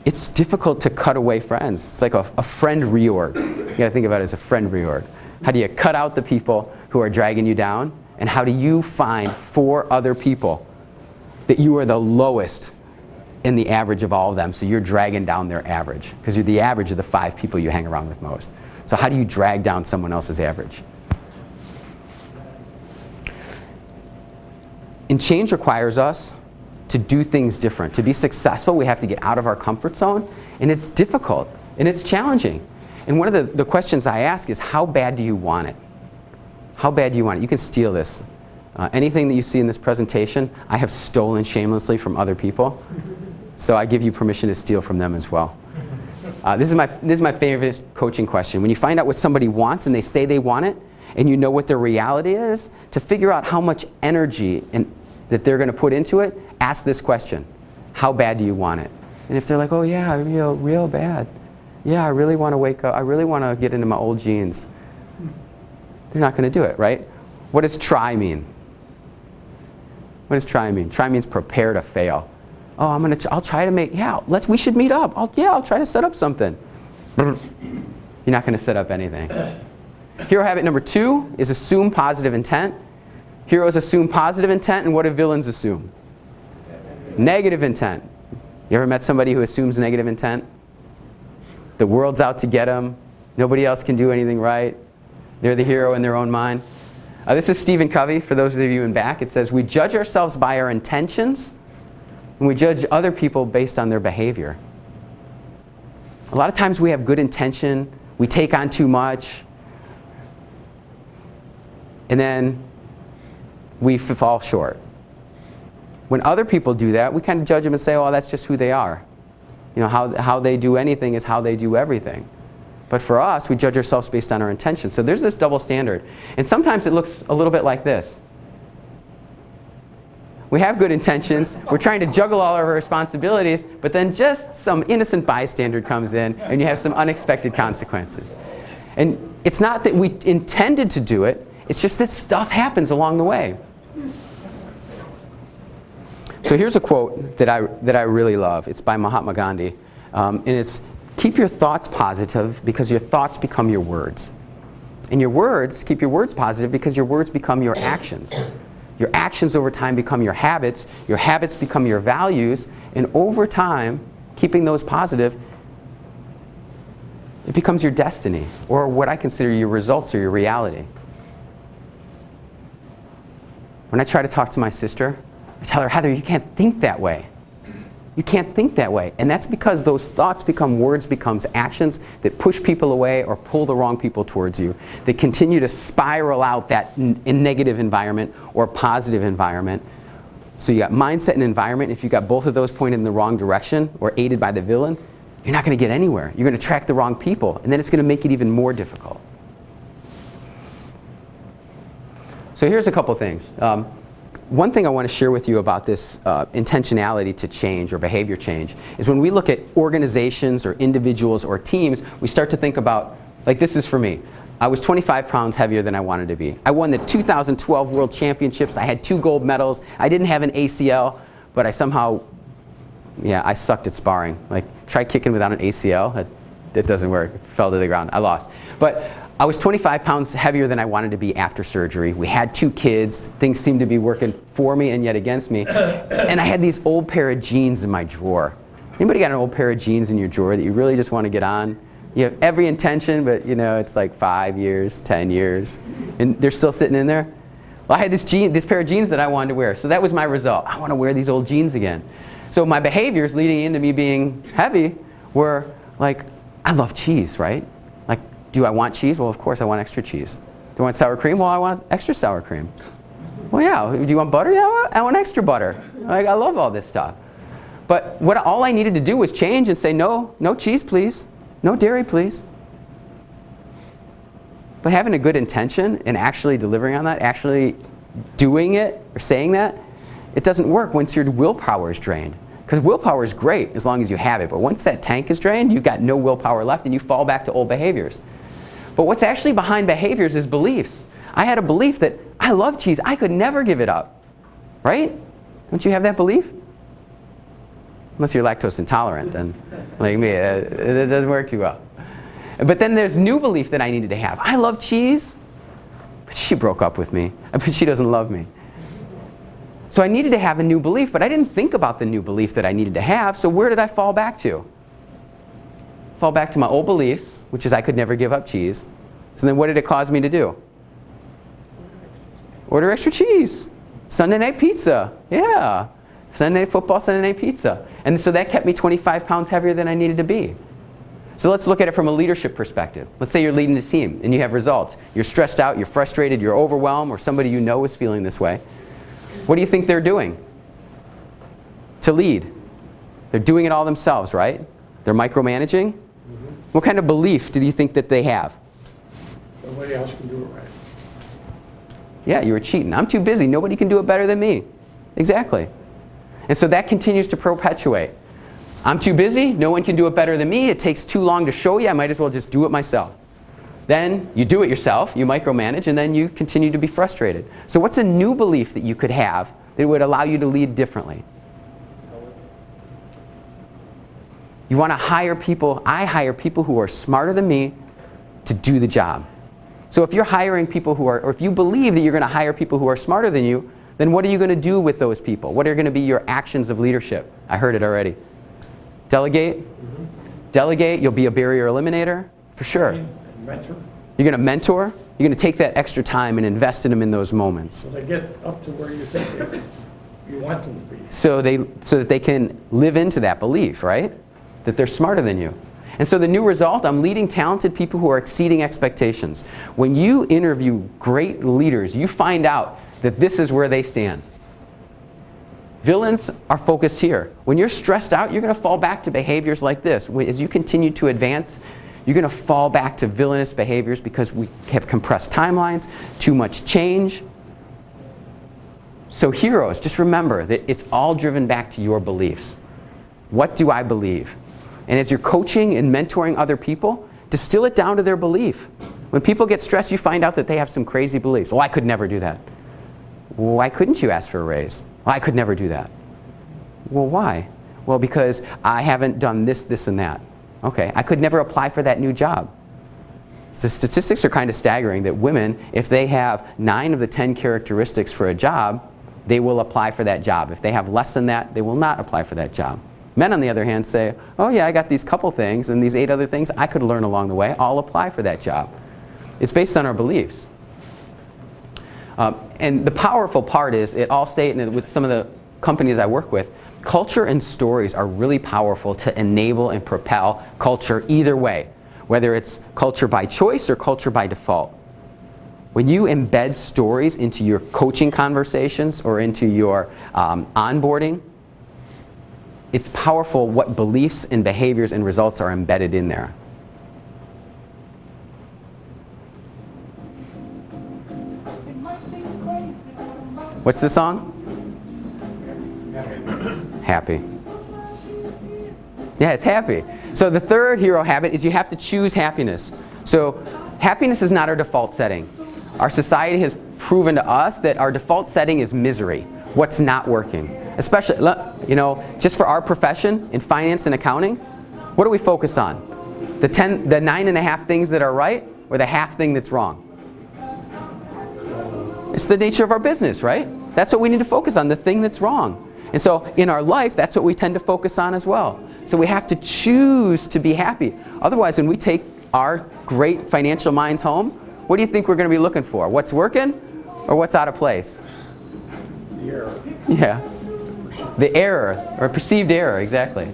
It's difficult to cut away friends. It's like a friend reorg. You gotta think about it as a friend reorg. How do you cut out the people who are dragging you down? And how do you find 4 other people that you are the lowest in the average of all of them, so you're dragging down their average? Because you're the average of the 5 people you hang around with most. So how do you drag down someone else's average? And change requires us to do things different. To be successful, we have to get out of our comfort zone, and it's difficult, and it's challenging. And one of the questions I ask is, how bad do you want it? How bad do you want it? You can steal this. Anything that you see in this presentation, I have stolen shamelessly from other people, so I give you permission to steal from them as well. This is my favorite coaching question. When you find out what somebody wants and they say they want it, and you know what their reality is, to figure out how much energy that they're going to put into it, ask this question: how bad do you want it? And if they're like, oh yeah, real bad. Yeah, I really want to wake up. I really want to get into my old jeans. They're not going to do it, right? What does try mean? What does try mean? Try means prepare to fail. Oh, I'll try to make, we should meet up. I'll try to set up something. You're not going to set up anything. Hero habit number 2 is assume positive intent. Heroes assume positive intent, and what do villains assume? Negative intent. You ever met somebody who assumes negative intent? The world's out to get them. Nobody else can do anything right. They're the hero in their own mind. This is Stephen Covey, for those of you in back. It says, we judge ourselves by our intentions, and we judge other people based on their behavior. A lot of times we have good intention, we take on too much, and then we fall short. When other people do that, we kind of judge them and say, oh, that's just who they are. You know, how they do anything is how they do everything. But for us, we judge ourselves based on our intentions. So there's this double standard. And sometimes it looks a little bit like this. We have good intentions, we're trying to juggle all of our responsibilities, but then just some innocent bystander comes in and you have some unexpected consequences. And it's not that we intended to do it, it's just that stuff happens along the way. So here's a quote that I really love. It's by Mahatma Gandhi. And it's, keep your thoughts positive because your thoughts become your words. And your words, keep your words positive because your words become your actions. Your actions over time become your habits become your values, and over time, keeping those positive, it becomes your destiny, or what I consider your results or your reality. When I try to talk to my sister, I tell her, Heather, you can't think that way. You can't think that way. And that's because those thoughts become words, becomes actions that push people away or pull the wrong people towards you, that continue to spiral out that in negative environment or positive environment. So you got mindset and environment. If you got both of those pointed in the wrong direction or aided by the villain, you're not going to get anywhere. You're going to attract the wrong people, and then it's going to make it even more difficult. So here's a couple things. One thing I want to share with you about this intentionality to change or behavior change is when we look at organizations or individuals or teams, we start to think about, like this is for me. I was 25 pounds heavier than I wanted to be. I won the 2012 World Championships. I had 2 gold medals. I didn't have an ACL, but I somehow Yeah, I sucked at sparring. Like, try kicking without an ACL. That doesn't work. It fell to the ground. I lost. But I was 25 pounds heavier than I wanted to be after surgery. We had 2 kids. Things seemed to be working for me and yet against me. And I had these old pair of jeans in my drawer. Anybody got an old pair of jeans in your drawer that you really just want to get on? You have every intention, but you know, it's like 5 years, 10 years, and they're still sitting in there. Well, I had this pair of jeans that I wanted to wear, so that was my result. I want to wear these old jeans again. So my behaviors leading into me being heavy were like, I love cheese, right? Like, do I want cheese? Well, of course I want extra cheese. Do I want sour cream? Well, I want extra sour cream. Well, yeah. Do you want butter? Yeah, I want extra butter. Like, I love all this stuff. But all I needed to do was change and say, no cheese, please. No dairy, please. But having a good intention and actually delivering on that, actually doing it or saying that, it doesn't work once your willpower is drained. Because willpower is great as long as you have it. But once that tank is drained, you've got no willpower left and you fall back to old behaviors. But what's actually behind behaviors is beliefs. I had a belief that I love cheese. I could never give it up. Right? Don't you have that belief? Unless you're lactose intolerant, then like me, it doesn't work too well. But then there's new belief that I needed to have. I love cheese, but she broke up with me. But she doesn't love me. So I needed to have a new belief, but I didn't think about the new belief that I needed to have, so where did I fall back to? Fall back to my old beliefs, which is I could never give up cheese. So then what did it cause me to do? Order extra cheese. Sunday night pizza. Yeah. Sunday night football, Sunday night pizza. And so that kept me 25 pounds heavier than I needed to be. So let's look at it from a leadership perspective. Let's say you're leading a team and you have results. You're stressed out, you're frustrated, you're overwhelmed, or somebody you know is feeling this way. What do you think they're doing to lead? They're doing it all themselves, right? They're micromanaging. What kind of belief do you think that they have? Nobody else can do it right. Yeah, you were cheating. I'm too busy. Nobody can do it better than me. Exactly. And so that continues to perpetuate. I'm too busy. No one can do it better than me. It takes too long to show you. I might as well just do it myself. Then you do it yourself. You micromanage, and then you continue to be frustrated. So what's a new belief that you could have that would allow you to lead differently? You want to hire people. I hire people who are smarter than me to do the job. So if you're hiring people who are, or if you believe that you're going to hire people who are smarter than you, then what are you going to do with those people? What are going to be your actions of leadership? I heard it already. Delegate. Delegate. You'll be a barrier eliminator, for sure. Mentor. You're going to mentor. You're going to take that extra time and invest in them in those moments. So they get up to where you think you want them to be. So that they can live into that belief, right? That they're smarter than you. And so the new result, I'm leading talented people who are exceeding expectations. When you interview great leaders, you find out that this is where they stand. Villains are focused here. When you're stressed out, you're going to fall back to behaviors like this. As you continue to advance, you're going to fall back to villainous behaviors because we have compressed timelines, too much change. So heroes, just remember that it's all driven back to your beliefs. What do I believe? And as you're coaching and mentoring other people, distill it down to their belief. When people get stressed, you find out that they have some crazy beliefs. Oh, I could never do that. Why couldn't you ask for a raise? Well, I could never do that. Well, why? Well, because I haven't done this, this, and that. Okay, I could never apply for that new job. The statistics are kind of staggering that women, if they have 9 of the 10 characteristics for a job, they will apply for that job. If they have less than that, they will not apply for that job. Men, on the other hand, say, oh yeah, I got these couple things and these 8 other things I could learn along the way. I'll apply for that job. It's based on our beliefs. And the powerful part is, at Allstate and with some of the companies I work with, culture and stories are really powerful to enable and propel culture either way, whether it's culture by choice or culture by default. When you embed stories into your coaching conversations or into your onboarding, it's powerful what beliefs and behaviors and results are embedded in there. What's the song? Happy. Yeah, it's happy. So the third hero habit is you have to choose happiness. So happiness is not our default setting. Our society has proven to us that our default setting is misery. What's not working? Especially, you know, just for our profession in finance and accounting, what do we focus on? The 9.5 things that are right, or the half thing that's wrong? It's the nature of our business, right? That's what we need to focus on, the thing that's wrong. And so in our life, that's what we tend to focus on as well. So we have to choose to be happy. Otherwise, when we take our great financial minds home, what do you think we're going to be looking for? What's working or what's out of place? The error. Yeah. The error, or perceived error, exactly.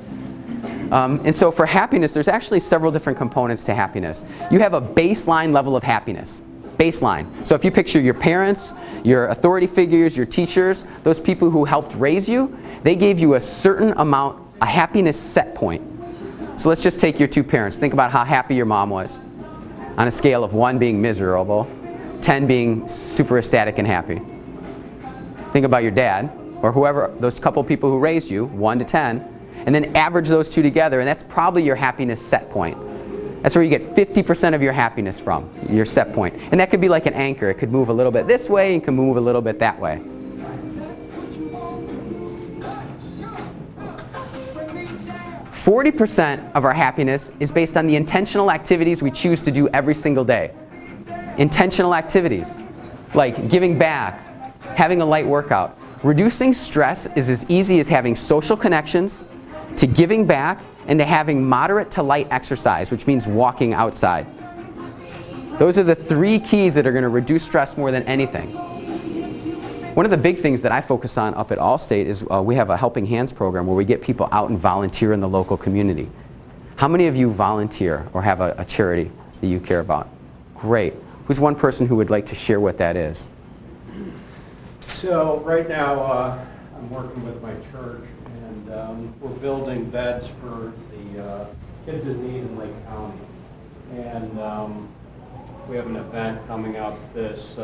And so for happiness, there's actually several different components to happiness. You have a baseline level of happiness. Baseline. So if you picture your parents, your authority figures, your teachers, those people who helped raise you, they gave you a certain amount, a happiness set point. So let's just take your two parents. Think about how happy your mom was on a scale of 1 being miserable, 10 being super ecstatic and happy. Think about your dad, or whoever, those couple people who raised you, 1 to 10, and then average those two together, and that's probably your happiness set point. That's where you get 50% of your happiness from, your set point. And that could be like an anchor. It could move a little bit this way, and can move a little bit that way. %40 of our happiness is based on the intentional activities we choose to do every single day. Intentional activities, like giving back, having a light workout. Reducing stress is as easy as having social connections, to giving back, and to having moderate to light exercise, which means walking outside. Those are the 3 keys that are going to reduce stress more than anything. One of the big things that I focus on up at Allstate is we have a Helping Hands program where we get people out and volunteer in the local community. How many of you volunteer or have a charity that you care about? Great. Who's one person who would like to share what that is? So right now I'm working with my church, and we're building beds for the kids in need in Lake County. And we have an event coming up this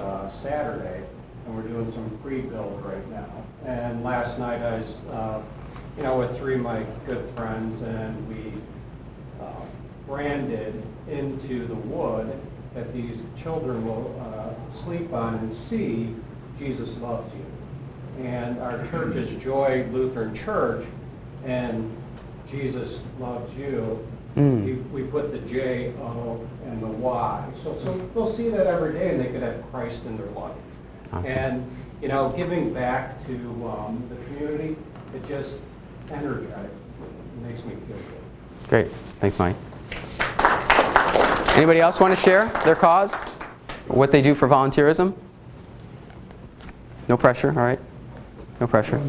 Saturday, and we're doing some pre-build right now. And last night I was, with 3 of my good friends, and we branded into the wood that these children will sleep on and see Jesus loves you. And our church is Joy Lutheran Church, and Jesus loves you. We put the J-O and the Y. So they'll see that every day, and they could have Christ in their life. Awesome. And, giving back to the community, it just energizes me. It makes me feel good. Great. Thanks, Mike. Anybody else want to share their cause? What they do for volunteerism? No pressure, all right? No pressure.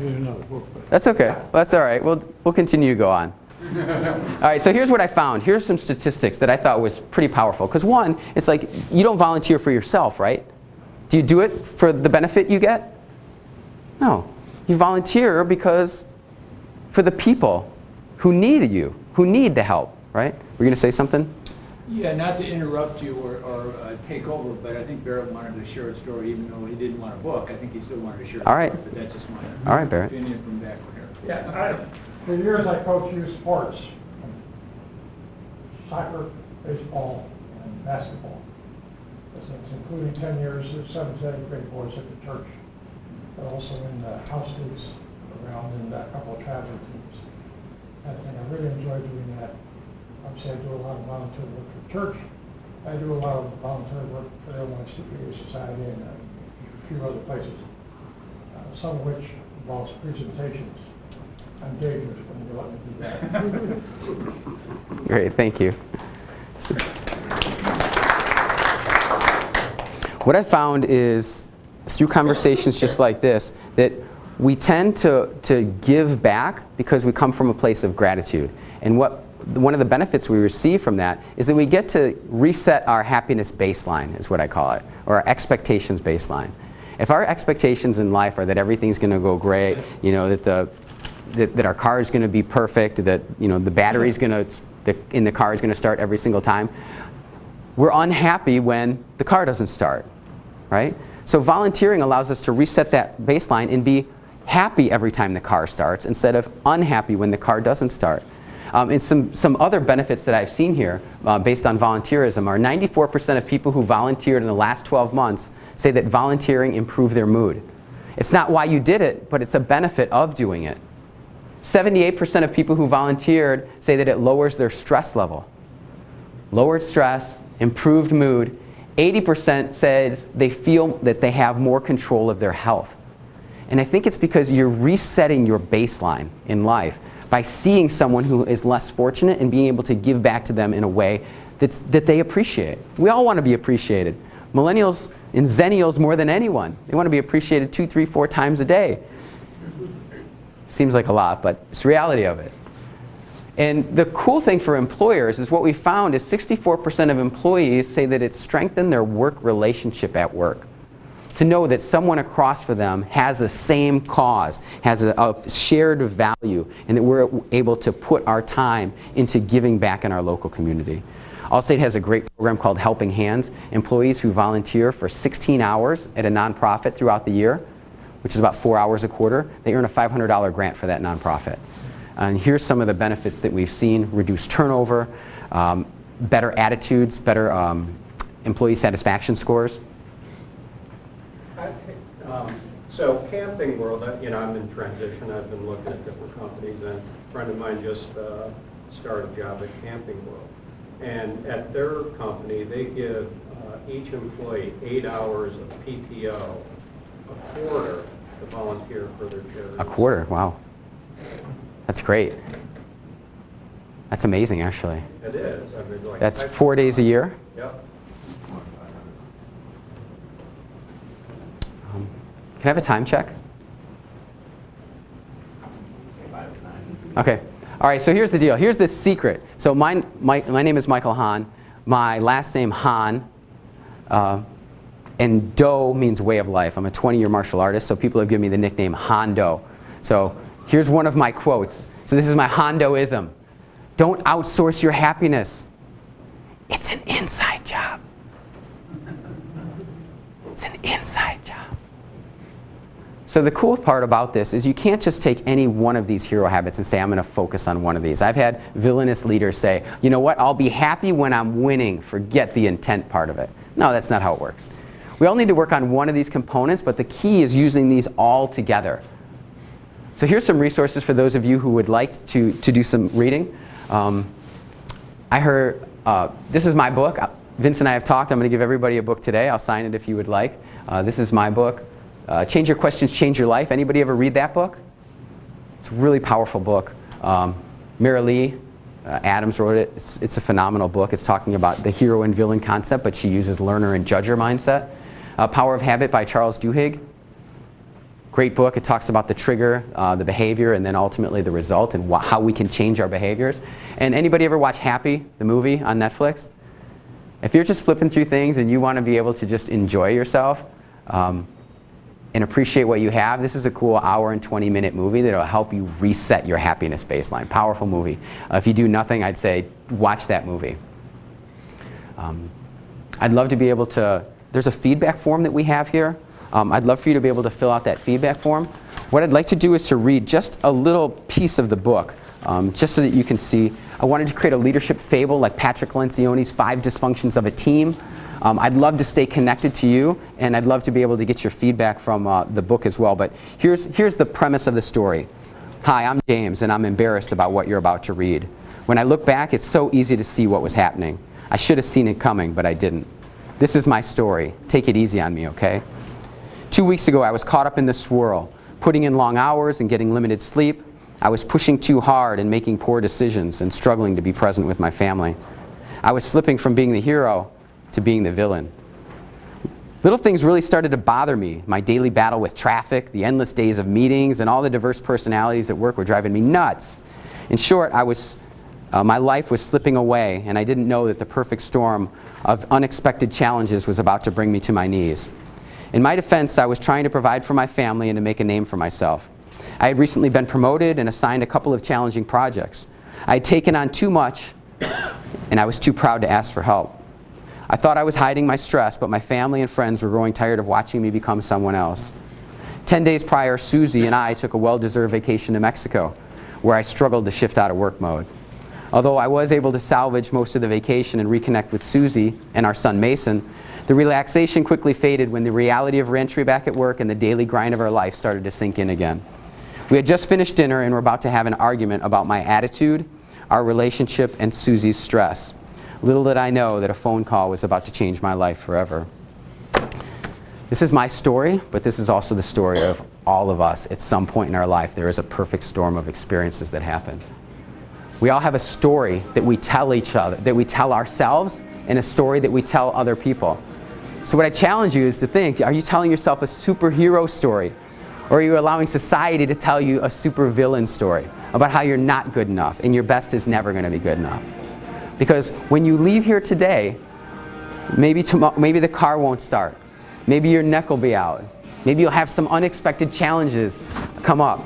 That's okay. Well, that's all right. We'll continue to go on. All right, so here's what I found. Here's some statistics that I thought was pretty powerful. Because one, it's like you don't volunteer for yourself, right? Do you do it for the benefit you get? No. You volunteer because for the people who need you, who need the help, right? Were you going to say something? Yeah, not to interrupt you or take over, but I think Barrett wanted to share a story, even though he didn't want a book. I think he still wanted to share a All right. story, but that's just All right, Barrett. opinion from back here. Yeah, for years I coached youth sports, soccer, baseball, and basketball. It's including 10 years of 7th and 8th grade boys at the church, but also in the house leagues around in a couple of traveling teams. I think I really enjoy doing that. Obviously, I do a lot of volunteer work for the church. I do a lot of volunteer work for the Illinois CPA Society and a few other places, some of which involves presentations. I'm dangerous when you let me do that. Great, thank you. What I found is, through conversations just like this, that we tend to give back because we come from a place of gratitude. And one of the benefits we receive from that is that we get to reset our happiness baseline, is what I call it, or our expectations baseline. If our expectations in life are that everything's going to go great, that our car is going to be perfect, that the battery's going to in the car is going to start every single time, we're unhappy when the car doesn't start, right? So volunteering allows us to reset that baseline and be happy every time the car starts instead of unhappy when the car doesn't start. And some other benefits that I've seen here based on volunteerism are 94% of people who volunteered in the last 12 months say that volunteering improved their mood. It's not why you did it, but it's a benefit of doing it. 78% of people who volunteered say that it lowers their stress level. Lowered stress, improved mood. 80% says they feel that they have more control of their health. And I think it's because you're resetting your baseline in life by seeing someone who is less fortunate and being able to give back to them in a way that they appreciate. We all want to be appreciated. Millennials and Zennials more than anyone. They want to be appreciated 2, 3, 4 times a day. Seems like a lot, but it's the reality of it. And the cool thing for employers is what we found is 64% of employees say that it's strengthened their work relationship at work. To know that someone across from them has the same cause, has a shared value, and that we're able to put our time into giving back in our local community. Allstate has a great program called Helping Hands. Employees who volunteer for 16 hours at a nonprofit throughout the year, which is about 4 hours a quarter, they earn a $500 grant for that nonprofit. And here's some of the benefits that we've seen: reduced turnover, better attitudes, better employee satisfaction scores. So Camping World, I'm in transition. I've been looking at different companies, and a friend of mine just started a job at Camping World. And at their company, they give each employee 8 hours of PTO a quarter to volunteer for their charity. A quarter, wow. That's great. That's amazing, actually. It is. I mean, like, That's 4 days a year? Yep. Can I have a time check? Okay. All right, so here's the deal. Here's the secret. So my name is Michael Hahn. My last name, Hahn. And Do means way of life. I'm a 20-year martial artist, so people have given me the nickname Hondo. So here's one of my quotes. So this is my Hondoism. Don't outsource your happiness. It's an inside job. It's an inside job. So the cool part about this is you can't just take any one of these hero habits and say, I'm going to focus on one of these. I've had villainous leaders say, you know what, I'll be happy when I'm winning. Forget the intent part of it. No, that's not how it works. We all need to work on one of these components, but the key is using these all together. So here's some resources for those of you who would like to do some reading. I heard, this is my book. Vince and I have talked. I'm going to give everybody a book today. I'll sign it if you would like. This is my book. Change Your Questions, Change Your Life. Anybody ever read that book? It's a really powerful book. Mara Lee Adams wrote it. It's a phenomenal book. It's talking about the hero and villain concept, but she uses learner and judger mindset. Power of Habit by Charles Duhigg. Great book. It talks about the trigger, the behavior, and then ultimately the result and how we can change our behaviors. And anybody ever watch Happy, the movie on Netflix? If you're just flipping through things and you want to be able to just enjoy yourself, and appreciate what you have, this is a cool hour and 20-minute movie that will help you reset your happiness baseline. Powerful movie. If you do nothing, I'd say watch that movie. I'd love to be able to, there's a feedback form that we have here. I'd love for you to be able to fill out that feedback form. What I'd like to do is to read just a little piece of the book, just so that you can see. I wanted to create a leadership fable like Patrick Lencioni's 5 Dysfunctions of a Team. I'd love to stay connected to you, and I'd love to be able to get your feedback from the book as well. But here's the premise of the story. Hi, I'm James, and I'm embarrassed about what you're about to read. When I look back, it's so easy to see what was happening. I should have seen it coming, but I didn't. This is my story. Take it easy on me, okay? 2 weeks ago, I was caught up in the swirl, putting in long hours and getting limited sleep. I was pushing too hard and making poor decisions and struggling to be present with my family. I was slipping from being the hero to being the villain. Little things really started to bother me. My daily battle with traffic, the endless days of meetings, and all the diverse personalities at work were driving me nuts. In short, my life was slipping away, and I didn't know that the perfect storm of unexpected challenges was about to bring me to my knees. In my defense, I was trying to provide for my family and to make a name for myself. I had recently been promoted and assigned a couple of challenging projects. I had taken on too much, and I was too proud to ask for help. I thought I was hiding my stress, but my family and friends were growing tired of watching me become someone else. 10 days prior, Susie and I took a well-deserved vacation to Mexico, where I struggled to shift out of work mode. Although I was able to salvage most of the vacation and reconnect with Susie and our son Mason, the relaxation quickly faded when the reality of reentry back at work and the daily grind of our life started to sink in again. We had just finished dinner and were about to have an argument about my attitude, our relationship, and Susie's stress. Little did I know that a phone call was about to change my life forever. This is my story, but this is also the story of all of us. At some point in our life, there is a perfect storm of experiences that happen. We all have a story that we tell each other, that we tell ourselves, and a story that we tell other people. So what I challenge you is to think, are you telling yourself a superhero story? Or are you allowing society to tell you a supervillain story about how you're not good enough and your best is never going to be good enough? Because when you leave here today, maybe the car won't start. Maybe your neck will be out. Maybe you'll have some unexpected challenges come up.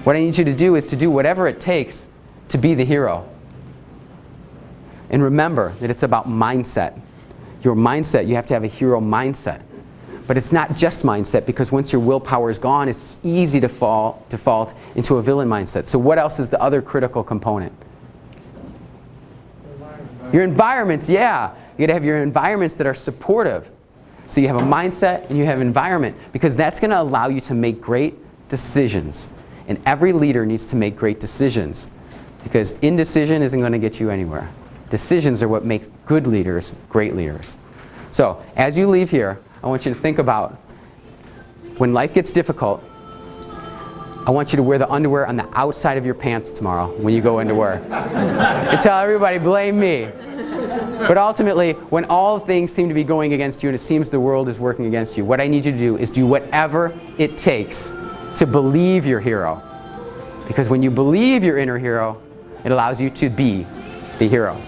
What I need you to do is to do whatever it takes to be the hero. And remember that it's about mindset. Your mindset, you have to have a hero mindset. But it's not just mindset, because once your willpower is gone, it's easy to default into a villain mindset. So what else is the other critical component? Your environments, yeah. You gotta have your environments that are supportive. So you have a mindset and you have environment, because that's gonna allow you to make great decisions. And every leader needs to make great decisions, because indecision isn't gonna get you anywhere. Decisions are what make good leaders great leaders. So as you leave here, I want you to think about when life gets difficult, I want you to wear the underwear on the outside of your pants tomorrow when you go into work. And tell everybody, blame me. But ultimately, when all things seem to be going against you and it seems the world is working against you, what I need you to do is do whatever it takes to believe your hero. Because when you believe your inner hero, it allows you to be the hero.